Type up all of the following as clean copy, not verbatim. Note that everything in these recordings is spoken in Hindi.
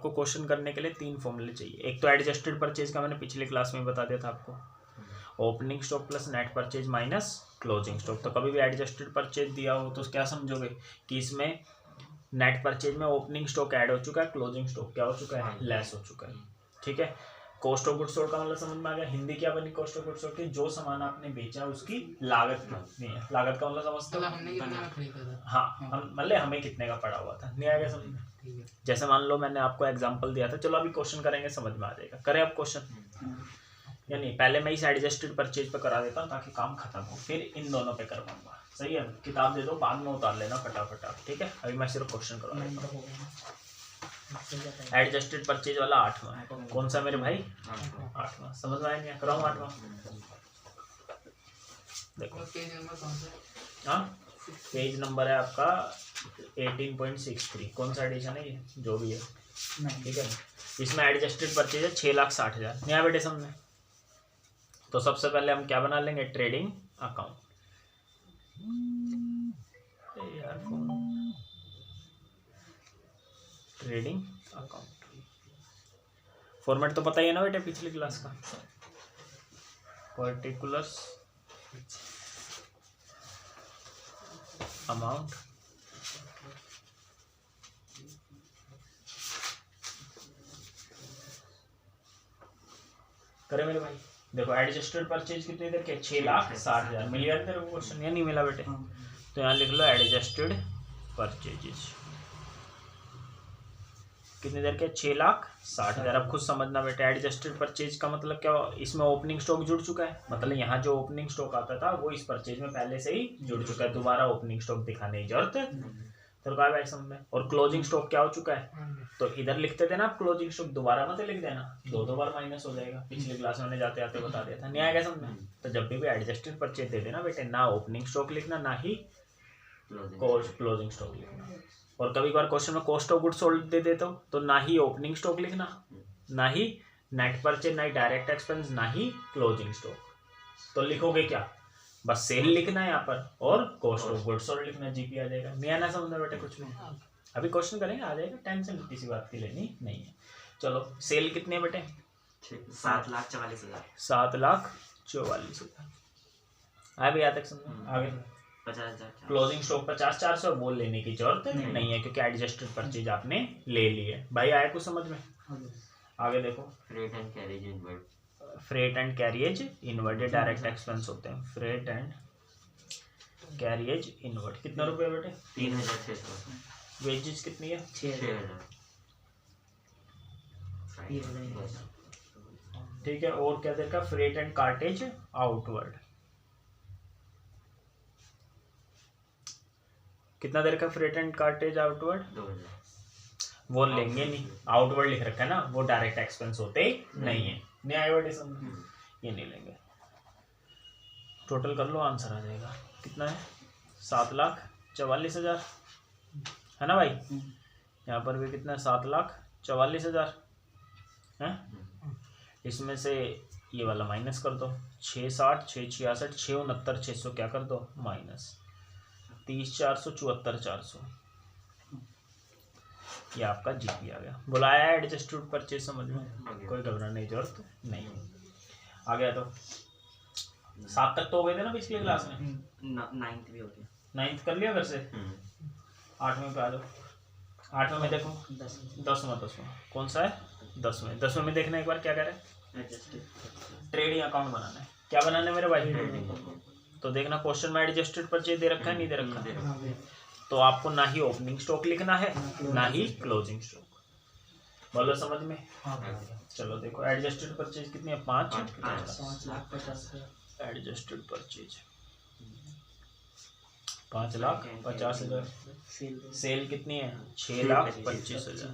आपको क्वेश्चन करने के लिए 3 फॉर्मूले चाहिए। एक तो एडजस्टेड परचेज का मैंने पिछले क्लास में बता दिया था आपको, opening stock plus net purchase minus closing stock. तो कभी भी एडजस्टेड परचेज दिया हो तो क्या समझोगे कि इसमें नेट परचेज में ओपनिंग स्टॉक ऐड हो चुका है, क्लोजिंग स्टॉक क्या हो चुका है, लेस हो चुका है। ठीक है, कॉस्ट ऑफ गुड्स सोल्ड का मतलब समझ में आ गया। हिंदी क्या बनी कॉस्ट ऑफ गुड्स सोल्ड की, जो सामान आपने बेचा उसकी लागत कितनी है। लागत का मतलब समझते हो, हमने कितने का खरीदा था। हाँ, हम मतलब हमें कितने का पड़ा हुआ था। नहीं आ गया समझ में। जैसे मान लो मैंने आपको एग्जांपल दिया था, चलो अभी क्वेश्चन करेंगे, समझ में आ जाएगा। करें अब क्वेश्चन, यानी पहले मैं इस एडजस्टेड परचेज पे करा देता हूँ ताकि काम खत्म हो, फिर इन दोनों पे करवाऊंगा। सही है, किताब दे दो, बाद में उतार लेना फटाफट। ठीक है, अभी मैं सिर्फ क्वेश्चन करवा देता हूँ। एडजस्टेड परचेज वाला 8वां है। कौन सा मेरे भाई, 8वां। समझ में आएंगे, कराऊँ 8वां। देखो पेज नंबर कौन सा, हाँ पेज नंबर है आपका 18.63। कौन सा एडिशन है ये, जो भी है। ठीक है, इसमें एडजस्टेड परचेज है 6,60,000। नहीं बेटे समझ। तो सबसे पहले हम क्या बना लेंगे, trading account. Trading account format तो पता ही है ना बेटे पिछली क्लास का। पर्टिकुलर्स अमाउंट करे मेरे भाई। देखो एडजस्टेड परचेज कितनी देर के, 6,60,000। मिल गया तेरे को क्वेश्चन या नहीं मिला बेटे। तो यहाँ लिख लो एडजस्टेड परचेजेस कितनी देर के, 6,60,000। अब खुद समझना बेटे, एडजस्टेड परचेज का मतलब क्या, इसमें ओपनिंग स्टॉक जुड़ चुका है। मतलब यहाँ जो ओपनिंग स्टॉक आता था वो इस परचेज में पहले से ही जुड़ चुका है, दोबारा ओपनिंग स्टॉक दिखाने की जरूरत तो क्या भाई समझ में। और क्लोजिंग स्टॉक क्या हो चुका है, तो इधर लिखते थे ना आप क्लोजिंग स्टॉक, दोबारा मत लिख देना, दो बार माइनस हो जाएगा। पिछली क्लास में जाते आते बता दिया था, नहीं आएगा समझ में। तो जब भी एडजस्टेड परचेज दे देना बेटे, ना ओपनिंग स्टॉक लिखना ना ही क्लोजिंग स्टॉक लिखना। और कभी कभार क्वेश्चन में कॉस्ट ऑफ गुड्स सोल्ड दे देता हूँ तो ना ही ओपनिंग स्टॉक लिखना, ना ही नेट परचेज, ना ही डायरेक्ट एक्सपेंस, ना ही क्लोजिंग स्टॉक। तो लिखोगे क्या, बस सेल लिखना है यहाँ पर और कॉस्ट ऑफ गुड्स सोल्ड लिखना, जीपी आ जाएगा। नहीं आना समझना बेटे कुछ भी, अभी क्वेश्चन करेंगे आ जाएगा, टेंशन किसी बात की लेनी नहीं है। चलो सेल कितनी है बेटे, 7,44,000। 7,44,000 आया भी यहाँ तक समझ। आगे 50,000। क्लोजिंग स्टॉक 50,400 बोल लेने की जरूरत नहीं है क्योंकि एडजस्टेड परचेज आपने ले ली है। भाई आया कुछ समझ में। आगे देखो freight and carriage inward, freight and carriage inward direct expense होते हैं। फ्रेट एंड कैरिएज इनवर्ड कितना रुपये बेटे, 3,600। वेजेस कितनी है, 6,000। ठीक है। और क्या देखा, फ्रेट एंड कार्टेज आउटवर्ड कितना देर का, फ्रेट एंड कार्टेज आउटवर्ड 2,000। वो लेंगे नहीं, आउटवर्ड लिख रखा है ना, वो डायरेक्ट एक्सपेंस होते नहीं है। नहीं आउटवर्ड ये नहीं लेंगे। टोटल कर लो आंसर आ जाएगा, कितना है 7,44,000 है ना भाई। यहाँ पर भी कितना है 7,44,000 है। इसमें से ये वाला माइनस कर दो, 660, 666, 669, 600 क्या कर दो माइनस, 30,400, 74,400 ये आपका जीपी आ गया। बुलाया एडजस्टेड परचेज समझ में, कोई घबराने की जरूरत नहीं। आ गया तो 7 तक तो हो गए थे ना पिछली क्लास में, 9th भी हो गया, 9th कर लिया घर से। 8वें पे आ जाओ। 8वें में देखो 10वां कौन सा है, 10वें में देखना एक बार क्या कह रहे हैं, ट्रेडिंग अकाउंट बनाना है। क्या बनाना है मेरे भाई, तो देखना क्वेश्चन में एडजस्टेड परचेज दे रखा है नहीं दे रखा है, तो आपको ना ही ओपनिंग स्टॉक लिखना है ना ही क्लोजिंग स्टॉक। बोलो समझ में। चलो देखो एडजस्टेड परचेज कितनी है, 5,50,000 एडजस्टेड परचेज 5,50,000। सेल कितनी है, 6,25,000।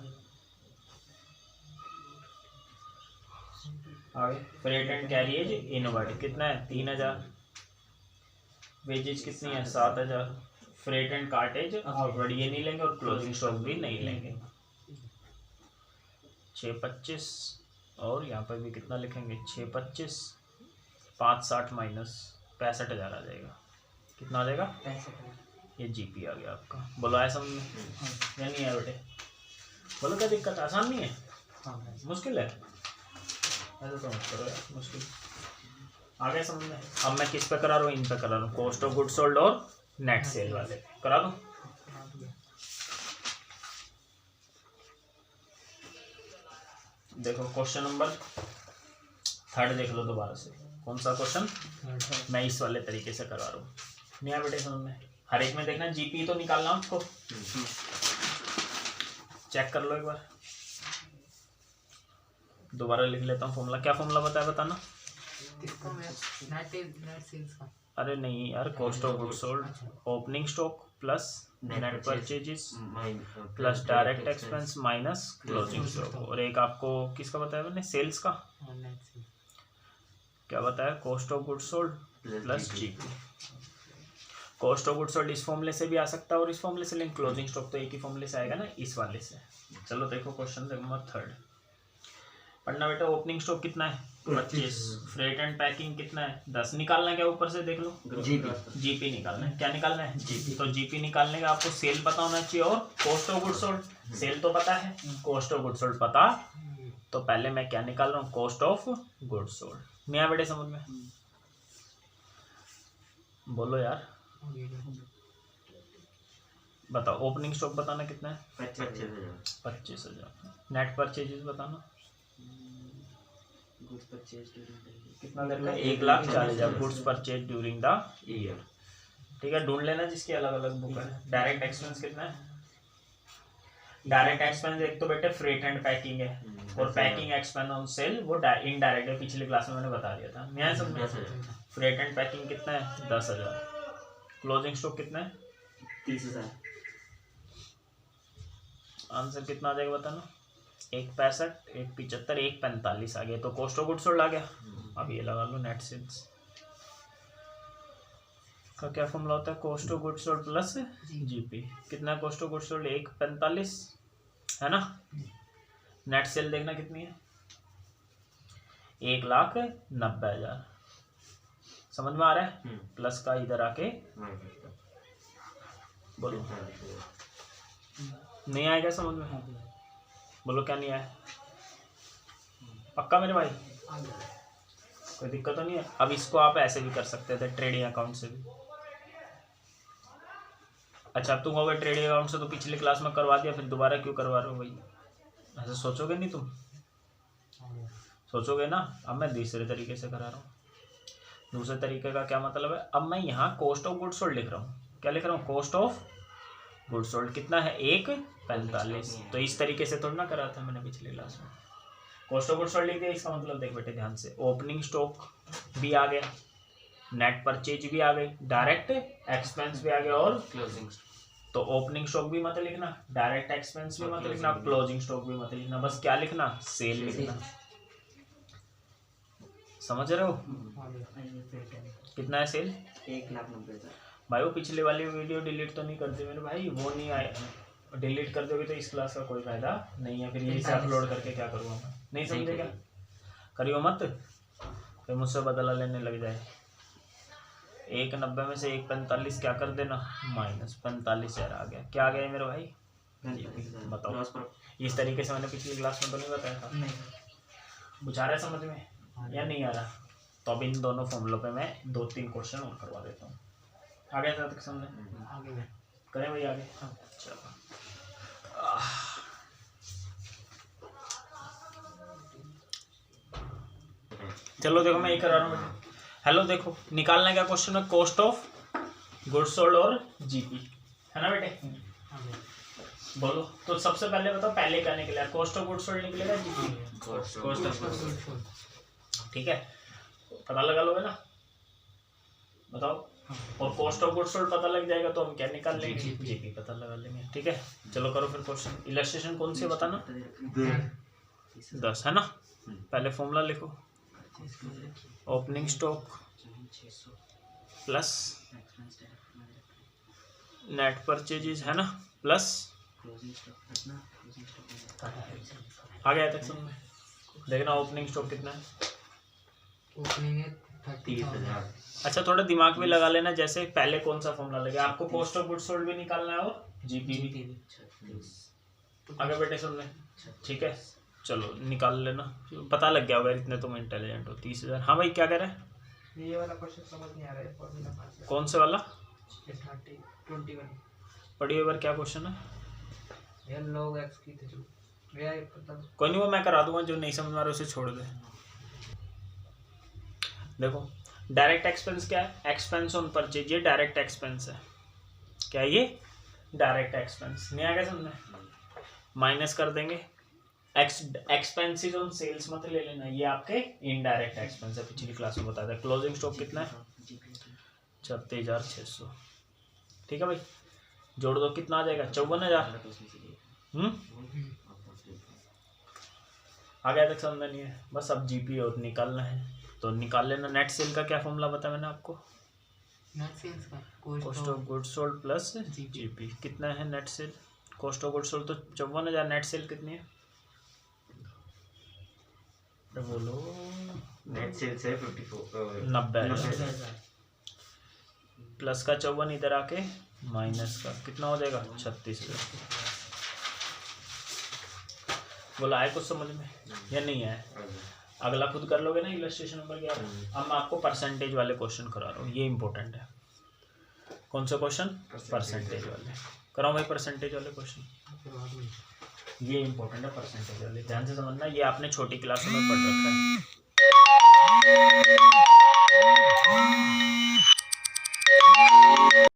आगे फ्रेट एंड कैरिएज इनवर्ड कितना है, 3,000। वेजेज कितनी है, 7,000। फ्रेट एंड कार्टेज आउटवर्ड ये नहीं लेंगे और क्लोजिंग स्टॉक भी नहीं लेंगे, 6,25। और यहाँ पर भी कितना लिखेंगे, 6,25, 5,60 माइनस 65,000 आ जाएगा। कितना आ जाएगा, 65,000। ये जीपी आ गया आपका। बोलो आया समझ में या नहीं आया बेटे। बोलो क्या दिक्कत है? आसान नहीं है, मुश्किल है? ऐसा तो मत करो यार, मुश्किल। आगे समझ में? अब मैं किस पे करा रहा हूँ? इन पे करा रहा हूँ, कॉस्ट ऑफ गुड सोल्ड और नेट सेल वाले करा दूँ। देखो क्वेश्चन नंबर 3 देख लो दोबारा से। कौन सा क्वेश्चन? मैं इस वाले तरीके से करवा रहा हूँ। नहीं बेटे समझ में? हर एक में देखना जीपी तो निकालना उसको, चेक कर लो एक बार। दोबारा लिख लेता हूँ फॉर्मूला। क्या फॉर्मूला बताया, बताना। अरे नहीं यार, cost of good sold opening stock plus net purchases plus direct expense minus closing stock. और एक आपको किसका बताया मैंने? सेल्स का। क्या बताया? Cost of good sold plus GP. Cost of good sold इस फॉर्मूले से भी आ सकता है और इस फॉर्मूले से, लेकिन क्लोजिंग स्टॉक तो एक ही फॉर्मूले से आएगा ना, इस वाले से। चलो देखो क्वेश्चन नंबर 3 पढ़ना बेटा। ओपनिंग स्टॉक कितना है? 25। फ्रेट एंड पैकिंग कितना है? 10। निकालना है क्या? ऊपर से देख लो, जीपी निकालना है। क्या निकालना है? जीपी। तो जीपी निकालने का आपको सेल पता होना चाहिए और cost of good sold. Sale तो पता है, कॉस्ट ऑफ गुड सोल्ड पता, तो पहले मैं क्या निकाल रहा हूँ? Cost of good sold. मियाँ बेटे समझ में? बोलो यार, बताओ। ओपनिंग स्टॉक बताना कितना है? 25,000। नेट परचेजेस बताना कितना देर में? 1,40,000 goods purchase during the year. ठीक है, ढूंढ लेना जिसकी अलग अलग बुक है। डायरेक्ट एक्सपेंस कितना है? डायरेक्ट एक्सपेंस एक तो बेटे फ्रेट एंड पैकिंग है, और पैकिंग एक्सपेंस ऑन सेल वो इनडायरेक्ट है। पिछली क्लास में मैंने बता दिया था। मैं समझ। फ्रेट एंड पैकिंग कितना है? 10,000। क्लोजिंग स्टॉक कितना है? 30,000। आंसर कितना आ जाएगा बताना? 1,65, 1,75, 1,45 आ गया, तो कॉस्ट ऑफ गुड सोल्ड आ गया। अब ये लगा लो नेट सेल्स का क्या फॉर्मूला होता है? Cost of good sold plus GP. कितना कॉस्ट ऑफ गुड सोल्ड? 1,45 है ना। नेट सेल देखना कितनी है? 1,90,000। समझ में आ रहा है? प्लस का इधर आके बोलो। नहीं आएगा समझ में? बोलो क्या नहीं आया? पक्का मेरे भाई? कोई दिक्कत तो नहीं है? अब इसको आप ऐसे भी कर सकते थे, ट्रेडिंग अकाउंट से भी। अच्छा, तुम हो गए ट्रेडिंग अकाउंट से, तो पिछली क्लास में करवा दिया, फिर दोबारा क्यों करवा रहे हो भाई? ऐसे सोचोगे नहीं तुम? सोचोगे ना। अब मैं दूसरे तरीके से करा रहा हूँ। दूसरे तरीके का क्या मतलब है? अब मैं यहाँ कॉस्ट ऑफ गुड सोल्ड लिख रहा हूँ। क्या लिख रहा हूँ? कॉस्ट ऑफ गुड सोल्ड कितना है? 1,45। तो इस तरीके से थोड़ा ना करा था मैंने पिछली क्लास में। कॉस्ट ऑफ गुड सोल्ड लिख दिया। इसका मतलब देख बेटे ध्यान से, ओपनिंग स्टॉक भी आ गया, नेट परचेज भी आ गई, डायरेक्ट एक्सपेंस भी आ गया और क्लोजिंग। तो ओपनिंग स्टॉक भी मत लिखना, डायरेक्ट एक्सपेंस भी मत लिखना, क्लोजिंग स्टॉक भी मत लिखना। बस क्या लिखना? सेल लिखना। समझ रहे हो? कितना है सेल? 1,90,000। भाई वो पिछले वाली वीडियो डिलीट तो नहीं करते मेरे भाई? वो नहीं आए, डिलीट कर दोगे तो इस क्लास का कोई फायदा नहीं है। फिर यही से अपलोड करके क्या करूँगा मैं? नहीं समझे क्या? करियो मत, फिर मुझसे बदला लेने लग जाए। 1,90 में से 1,45 क्या कर देना? माइनस 45,000 आ गया। क्या आ गया मेरे भाई? बताओ। इस तरीके से मैंने पिछली क्लास में तो नहीं बताया था? बुझा रहा है समझ में या नहीं आ रहा? तो अब इन दोनों फॉर्मूलों पे मैं 2-3 क्वेश्चन और करवा देता हूँ। आ गया तक समझ? आगे करें भाई आगे। चलो चलो देखो मैं ये करा रहा हूँ। हेलो देखो, निकालना क्या क्वेश्चन में? कॉस्ट ऑफ गुड सोल्ड और जीपी, है ना बेटे? बोलो तो सबसे पहले बताओ, पहले क्या निकलेगा? कॉस्ट ऑफ गुड सोल्ड निकलेगा, GP? Cost of good sold. ठीक है, पता लगा लोगे ना? बताओ। और कॉस्ट ऑफ गुड सोल्ड पता लग जाएगा तो हम क्या निकाल लेंगे? जीपी पता लगा लेंगे। ठीक है, चलो करो फिर क्वेश्चन। इलस्ट्रेशन कौन सी है बताना? 10 है ना। पहले फॉर्मूला लिखो, opening stock plus net purchases, है ना, प्लस आ गया तक समझ में? देखना ओपनिंग स्टॉक कितना है? ओपनिंग है 30,000। अच्छा थोड़ा दिमाग भी लगा लेना, जैसे पहले कौन सा फॉर्मूला लगे आपको? कॉस्ट ऑफ गुड सोल्ड भी निकालना है और जीपी भी। आगे बेटे सुन ले, ठीक है चलो निकाल लेना, पता लग गया होगा इतने तुम इंटेलिजेंट हो। 30,000। हाँ भाई क्या कह रहे हैं? ये वाला क्वेश्चन समझ नहीं आ रहा है, फॉर्मूला 5 कौन से वाला? 21 पढ़िए बार क्या क्वेश्चन है? ये log x की थी जो गया है पता। कोई नहीं वो मैं करा दूंगा, जो नहीं समझ में आ रहा उसे छोड़ दे। देखो डायरेक्ट एक्सपेंस क्या है? एक्सपेंस ऑन परचेज, ये डायरेक्ट एक्सपेंस है। क्या ये? Direct expense. नहीं आएगा समझ में? माइनस कर देंगे एक्सपेंसेस ऑन सेल्स मत ले लेना, ये आपके इनडायरेक्ट एक्सपेंस है, पिछली क्लास में बताया था। क्लोजिंग स्टॉक कितना है? 36,600। ठीक है भाई, जोड़ दो कितना आ जाएगा? 54,000। आगे तक समझना नहीं है, बस अब जीपी और निकालना है तो निकाल लेना। नेट सेल का क्या फॉर्मूला बताया मैंने आपको? नेट सेल्स का cost of goods sold plus GP. कितना है net cell? Cost of goods sold तो 54,000, नेट सेल कितनी है बोलो? नेट सेल्स है 54 90,000 प्लस का 54 इधर आके माइनस का कितना हो जाएगा? 36,000। बोला आए कुछ समझ में या नहीं आया? अगला खुद कर लोगे ना इलस्ट्रेशन नंबर 11। अब मैं आपको परसेंटेज वाले क्वेश्चन करा रहा हूँ, ये इंपॉर्टेंट है। कौन सा क्वेश्चन? परसेंटेज वाले कराओ भाई, परसेंटेज वाले क्वेश्चन ये इंपॉर्टेंट है। परसेंटेज वाले ध्यान से समझना, ये आपने छोटी क्लासों में पढ़ रखा है।